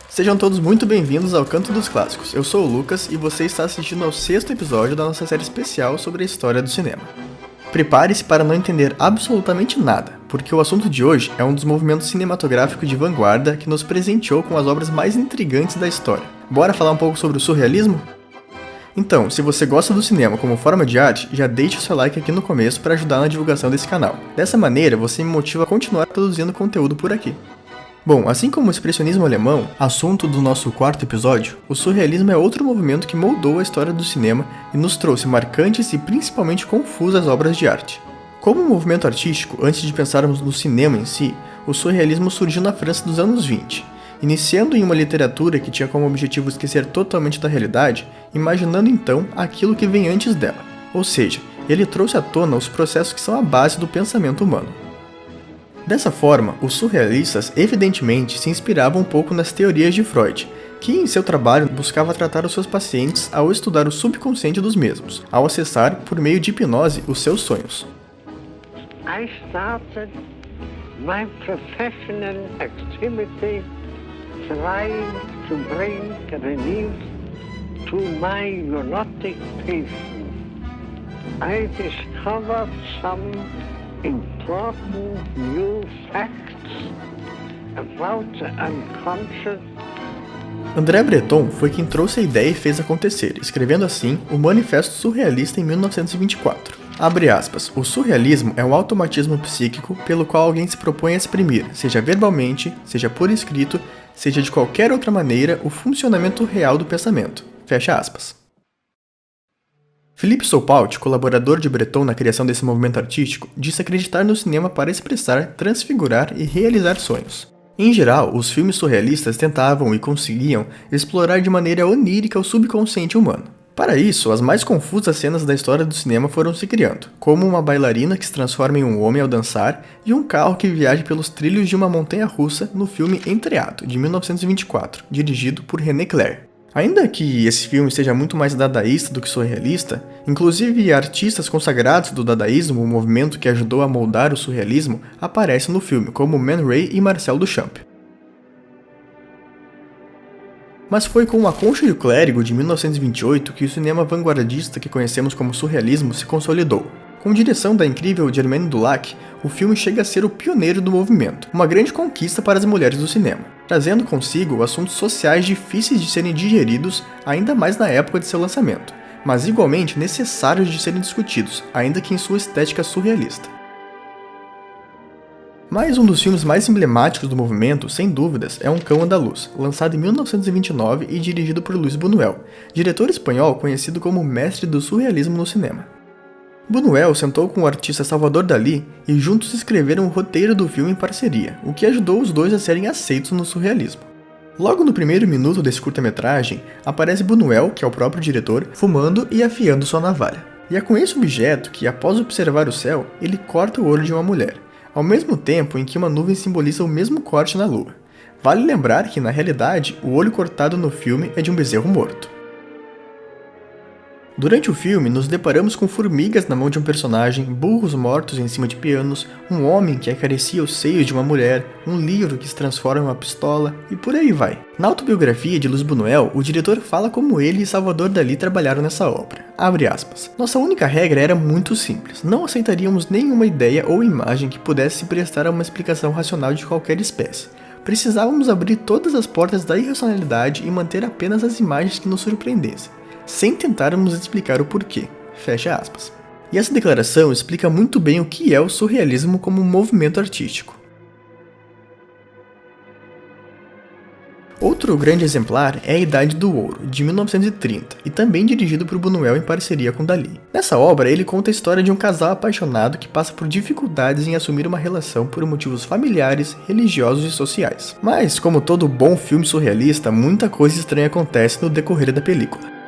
Sejam todos muito bem-vindos ao Canto dos Clássicos. Eu sou o Lucas e você está assistindo ao 6º episódio da nossa série especial sobre a história do cinema. Prepare-se para não entender absolutamente nada, porque o assunto de hoje é um dos movimentos cinematográficos de vanguarda que nos presenteou com as obras mais intrigantes da história. Bora falar um pouco sobre o surrealismo? Então, se você gosta do cinema como forma de arte, já deixe o seu like aqui no começo para ajudar na divulgação desse canal. Dessa maneira, você me motiva a continuar produzindo conteúdo por aqui. Bom, assim como o expressionismo alemão, assunto do nosso 4º episódio, o surrealismo é outro movimento que moldou a história do cinema e nos trouxe marcantes e principalmente confusas obras de arte. Como um movimento artístico, antes de pensarmos no cinema em si, o surrealismo surgiu na França dos anos 20, iniciando em uma literatura que tinha como objetivo esquecer totalmente da realidade, imaginando então aquilo que vem antes dela, ou seja, ele trouxe à tona os processos que são a base do pensamento humano. Dessa forma, os surrealistas evidentemente se inspiravam um pouco nas teorias de Freud, que em seu trabalho buscava tratar os seus pacientes ao estudar o subconsciente dos mesmos, ao acessar, por meio de hipnose, os seus sonhos. I started my professional activity trying to bring relief to my neurotic patients. I discovered some important new facts about the unconscious. André Breton foi quem trouxe a ideia e fez acontecer, escrevendo assim o Manifesto Surrealista em 1924. Abre aspas, o surrealismo é um automatismo psíquico pelo qual alguém se propõe a exprimir, seja verbalmente, seja por escrito, seja de qualquer outra maneira, o funcionamento real do pensamento. Fecha aspas. Philippe Sopault, colaborador de Breton na criação desse movimento artístico, disse acreditar no cinema para expressar, transfigurar e realizar sonhos. Em geral, os filmes surrealistas tentavam e conseguiam explorar de maneira onírica o subconsciente humano. Para isso, as mais confusas cenas da história do cinema foram se criando, como uma bailarina que se transforma em um homem ao dançar e um carro que viaja pelos trilhos de uma montanha-russa no filme Entreato, de 1924, dirigido por René Clair. Ainda que esse filme seja muito mais dadaísta do que surrealista, inclusive artistas consagrados do dadaísmo, o movimento que ajudou a moldar o surrealismo, aparecem no filme, como Man Ray e Marcel Duchamp. Mas foi com A Concha e o Clérigo, de 1928, que o cinema vanguardista que conhecemos como surrealismo se consolidou. Com direção da incrível Germaine Dulac, o filme chega a ser o pioneiro do movimento, uma grande conquista para as mulheres do cinema, trazendo consigo assuntos sociais difíceis de serem digeridos, ainda mais na época de seu lançamento, mas igualmente necessários de serem discutidos, ainda que em sua estética surrealista. Mas um dos filmes mais emblemáticos do movimento, sem dúvidas, é Um Cão Andaluz, lançado em 1929 e dirigido por Luis Buñuel, diretor espanhol conhecido como mestre do surrealismo no cinema. Buñuel sentou com o artista Salvador Dalí e juntos escreveram o roteiro do filme em parceria, o que ajudou os dois a serem aceitos no surrealismo. Logo no primeiro minuto desse curta-metragem, aparece Buñuel, que é o próprio diretor, fumando e afiando sua navalha. E é com esse objeto que, após observar o céu, ele corta o olho de uma mulher, ao mesmo tempo em que uma nuvem simboliza o mesmo corte na lua. Vale lembrar que, na realidade, o olho cortado no filme é de um bezerro morto. Durante o filme, nos deparamos com formigas na mão de um personagem, burros mortos em cima de pianos, um homem que acaricia os seios de uma mulher, um livro que se transforma em uma pistola, e por aí vai. Na autobiografia de Luis Buñuel, o diretor fala como ele e Salvador Dalí trabalharam nessa obra. Abre aspas. Nossa única regra era muito simples. Não aceitaríamos nenhuma ideia ou imagem que pudesse se prestar a uma explicação racional de qualquer espécie. Precisávamos abrir todas as portas da irracionalidade e manter apenas as imagens que nos surpreendessem, sem tentarmos explicar o porquê. Fecha aspas. E essa declaração explica muito bem o que é o surrealismo como um movimento artístico. Outro grande exemplar é A Idade do Ouro, de 1930, e também dirigido por Buñuel em parceria com Dalí. Nessa obra, ele conta a história de um casal apaixonado que passa por dificuldades em assumir uma relação por motivos familiares, religiosos e sociais. Mas, como todo bom filme surrealista, muita coisa estranha acontece no decorrer da película.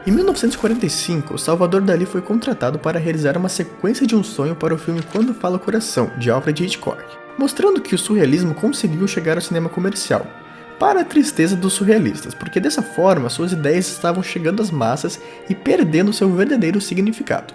Em 1945, Salvador Dalí foi contratado para realizar uma sequência de um sonho para o filme Quando Fala o Coração, de Alfred Hitchcock, mostrando que o surrealismo conseguiu chegar ao cinema comercial. para a tristeza dos surrealistas, porque dessa forma suas ideias estavam chegando às massas e perdendo seu verdadeiro significado.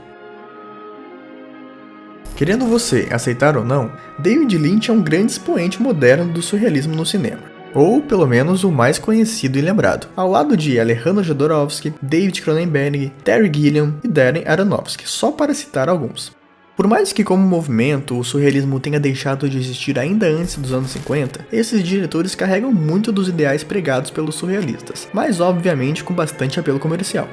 Querendo você aceitar ou não, David Lynch é um grande expoente moderno do surrealismo no cinema, ou pelo menos o mais conhecido e lembrado, ao lado de Alejandro Jodorowsky, David Cronenberg, Terry Gilliam e Darren Aronofsky, só para citar alguns. Por mais que como movimento o surrealismo tenha deixado de existir ainda antes dos anos 50, esses diretores carregam muito dos ideais pregados pelos surrealistas, mas obviamente com bastante apelo comercial.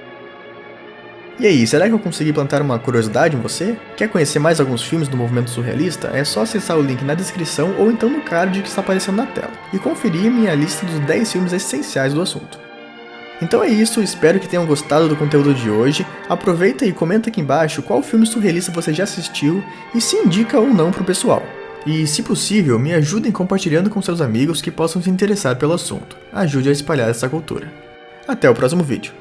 E aí, será que eu consegui plantar uma curiosidade em você? Quer conhecer mais alguns filmes do movimento surrealista? É só acessar o link na descrição ou então no card que está aparecendo na tela, e conferir minha lista dos 10 filmes essenciais do assunto. Então é isso, espero que tenham gostado do conteúdo de hoje. Aproveita e comenta aqui embaixo qual filme surrealista você já assistiu e se indica ou não pro pessoal. E, se possível, me ajudem compartilhando com seus amigos que possam se interessar pelo assunto. Ajude a espalhar essa cultura. Até o próximo vídeo.